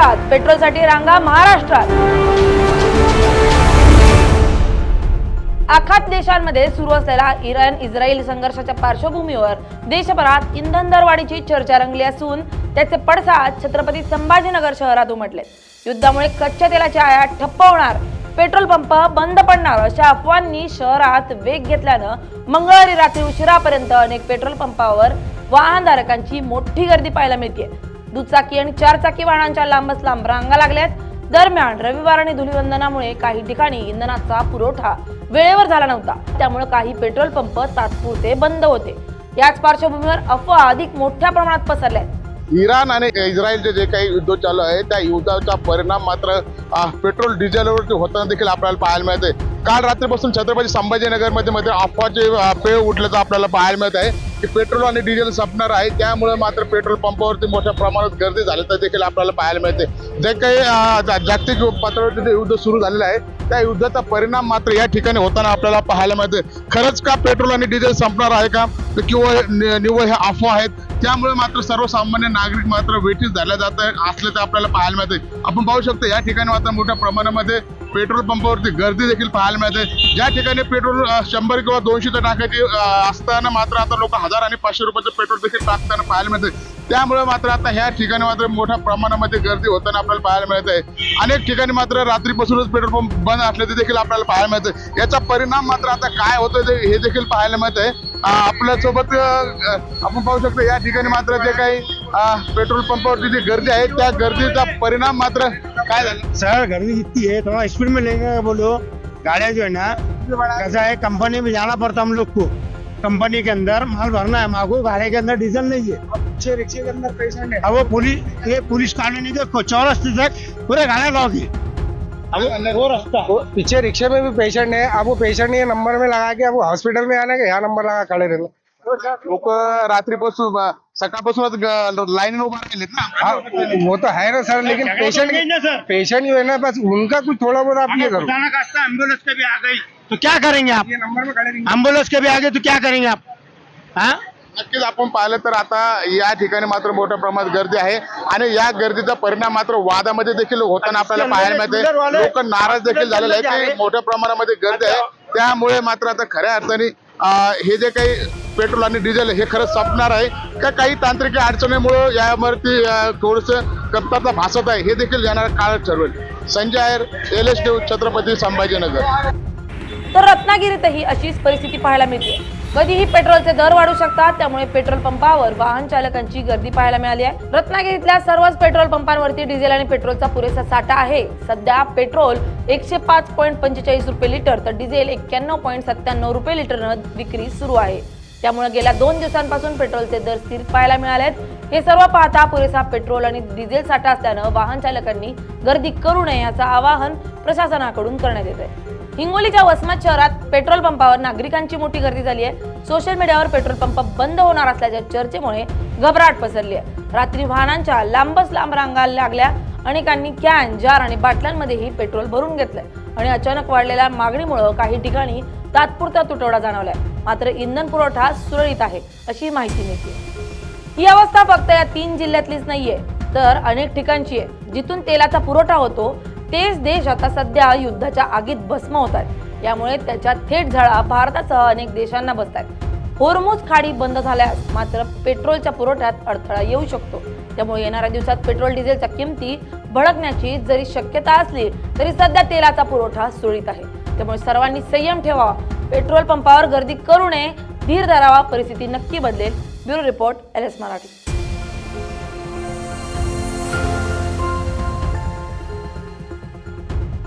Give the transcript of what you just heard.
देशात पेट्रोलसाठी रांगा महाराष्ट्रात। आखात देशांमध्ये सुरू असलेला इराण इस्रायल संघर्षाच्या पार्श्वभूमीवर देशभरात इंधन दरवाढीची चर्चा रंगली असून त्याचे पडसाद छत्रपती संभाजीनगर शहरात उमटले। युद्धामुळे कच्च्या तेलाची आयात ठप्प होणार, पेट्रोल पंप बंद पडणार अशा अफवांनी शहरात वेग घेतल्यानं मंगळवारी रात्री उशिरापर्यंत अनेक पेट्रोल पंपावर वाहनधारकांची मोठी गर्दी पाहायला मिळते। दुचाकी आणि चारचाकी वाहनांच्या लांबच लांब रांगा लागल्यात। दरम्यान रविवार आणि धुलीवंदनामुळे काही ठिकाणी इंधनाचा पुरवठा वेळेवर झाला नव्हता, त्यामुळे काही पेट्रोल पंप तात्पुरते बंद होते। याच पार्श्वभूमीवर अफवा अधिक मोठ्या प्रमाणात पसरल्या। इराण आणि इस्रायलचे जे काही युद्ध चालू आहे त्या युद्धाचा परिणाम मात्र पेट्रोल डिझेलवरती होताना देखील आपल्याला पाहायला मिळते। काल रात्रीपासून छत्रपती संभाजीनगरमध्ये अफवाचे पेव उठल्याचं आपल्याला पाहायला मिळत आहे की पेट्रोल आणि डिझेल संपणार आहे, त्यामुळे मात्र पेट्रोल पंपावरती मोठ्या प्रमाणात गर्दी झाल्याचं देखील आपल्याला पाहायला मिळते। जे काही जागतिक पातळीवरती जे युद्ध सुरू झालेलं आहे त्या युद्धाचा परिणाम मात्र या ठिकाणी होताना आपल्याला पाहायला मिळते। खरंच का पेट्रोल आणि डिझेल संपणार आहे का किंवा निव्वळ हे अफवा आहेत, त्यामुळे मात्र सर्वसामान्य नागरिक मात्र वेठीस धरल्या जात असल्याचं आपल्याला पाहायला मिळते। आपण पाहू शकतो या ठिकाणी मात्र मोठ्या प्रमाणामध्ये पेट्रोल पंपावरती गर्दी देखील पाहायला मिळते। ज्या ठिकाणी पेट्रोल 100 किंवा 200 टाकायची असताना मात्र आता लोक 1000 आणि 500 रुपयाचं पेट्रोल देखील टाकताना पाहायला मिळते। त्यामुळे मात्र आता ह्या ठिकाणी मात्र मोठ्या प्रमाणामध्ये गर्दी होताना आपल्याला पाहायला मिळत आहे। अनेक ठिकाणी मात्र रात्रीपासूनच पेट्रोल पंप बंद असल्याचे देखील आपल्याला पाहायला मिळते। याचा परिणाम मात्र आता काय होतं हे देखील पाहायला मिळत आहे। आपल्यासोबत आपण पाहू शकतो या ठिकाणी मात्र जे काही पेट्रोल पंपावरती जी गर्दी आहे त्या गर्दीचा परिणाम मात्र काय झाला। सर गर्दी इतनी है, थोड़ा स्पीड में लेंगे बोलो। गाड़ियाँ जो है ना कैसा है, कंपनी में जाना पड़ता हम लोग को, कंपनी के अंदर माल भरना है हमको, गाड़ी के अंदर डीजल नहीं है, रिक्शे के अंदर पेशेंट है। अब वो पुलिस कॉलोनी के चौरस्ते तक पूरे गाड़ियाँ लॉक है। वो रास्ता पीछे रिक्शे में भी पेशेंट है। अब वो पेशेंट ये नंबर में लगा के अब वो हॉस्पिटल में आने के यहाँ नंबर लगा खड़े रहना। लोक रात्रीपासून सकाळपासूनच लाईन उभा राहिलेत ना। हाँ, वो तो है ना सर, लेकिन पेशेंट जो है ना बस उनका कुछ थोड़ा बहुत आप ये करो। एम्बुलेंस कभी आ गई तो क्या करेंगे आप? ये नंबर में खड़े रहेंगे। एम्बुलेंस कभी आ गई तो क्या करेंगे आप? हाँ, नक्कीच आपण पाहिलं तर आता या ठिकाणी मात्र मोठ्या प्रमाणात गर्दी आहे आणि या गर्दीचा परिणाम मात्र वादामध्ये देखील होताना आपल्याला पाहायला मिळते। लोक नाराज देखील झालेले आहेत की मोठ्या प्रमाणामध्ये गर्दी आहे, त्यामुळे मात्र आता खऱ्या अर्थाने हे जे काही पेट्रोल आणि डिझेल हे खरंच संपणार आहे का काही तांत्रिक अडचणीमुळे यावरती थोडंसं कमतरता भासत आहे हे देखील येणाऱ्या काळात ठरवेल। Sanjay Iyer, LS news, Chhatrapati Sambhajinagar. तर रत्नागिरीतही अशीच परिस्थिती पाहायला मिळते। कधीही पेट्रोलचे दर वाढू शकतात, त्यामुळे पेट्रोल पंपावर वाहन चालकांची गर्दी पाहायला मिळाली आहे। रत्नागिरीतल्या सर्वच पेट्रोल पंपांवरती डिझेल आणि पेट्रोलचा पुरेसा साठा आहे। सध्या पेट्रोल 105.45 रुपये लिटर तर डिझेल 91.97 रुपये लिटरनं विक्री सुरू आहे। त्यामुळे गेल्या 2 दिवसांपासून पेट्रोलचे दर स्थिर पाहायला मिळालेत। हे सर्व पाहता पुरेसा पेट्रोल आणि डिझेल साठा असल्यानं वाहन चालकांनी गर्दी करू नये याचं आवाहन प्रशासनाकडून करण्यात येत आहे। हिंगोलीच्या वसमत शहरात पेट्रोल पंपावर नागरिकांची मोठी गर्दी झाली आहे। सोशल मीडियावर पेट्रोल पंप बंद होणार असल्याच्या चर्चेमुळे घबराट पसरली आहे। रात्री वाहनांच्या लांबच लांब रांगा लागल्या, अनेकांनी कॅन, जार आणि बाटल्यांमध्येही पेट्रोल भरून घेतलंय आणि अचानक वाढलेल्या मागणीमुळे काही ठिकाणी तात्पुरता तुटवडा जाणवलाय, मात्र इंधन पुरवठा सुरळीत आहे अशी माहिती मिळते। ही अवस्था फक्त या 3 जिल्ह्यातलीच नाहीये, तर अनेक ठिकाणची आहे जिथून तेलाचा पुरवठा होतो। तेच देश आता सध्या युद्धाच्या आगीत भस्म होत आहेत, यामुळे त्याच्या थेट झळा भारतासह अनेक देशांना बसत आहेत। होर्मुझ खाडी बंद झाल्यास मात्र पेट्रोलच्या पुरवठ्यात अडथळा येऊ शकतो, त्यामुळे येणाऱ्या दिवसात पेट्रोल डिझेलच्या किमती भडकण्याची जरी शक्यता असली तरी सध्या तेलाचा पुरवठा सुरळीत आहे। त्यामुळे सर्वांनी संयम ठेवावा, पेट्रोल पंपावर गर्दी करू नये, धीर धरावा, परिस्थिती नक्की बदलेल। Bureau report, LS Marathi.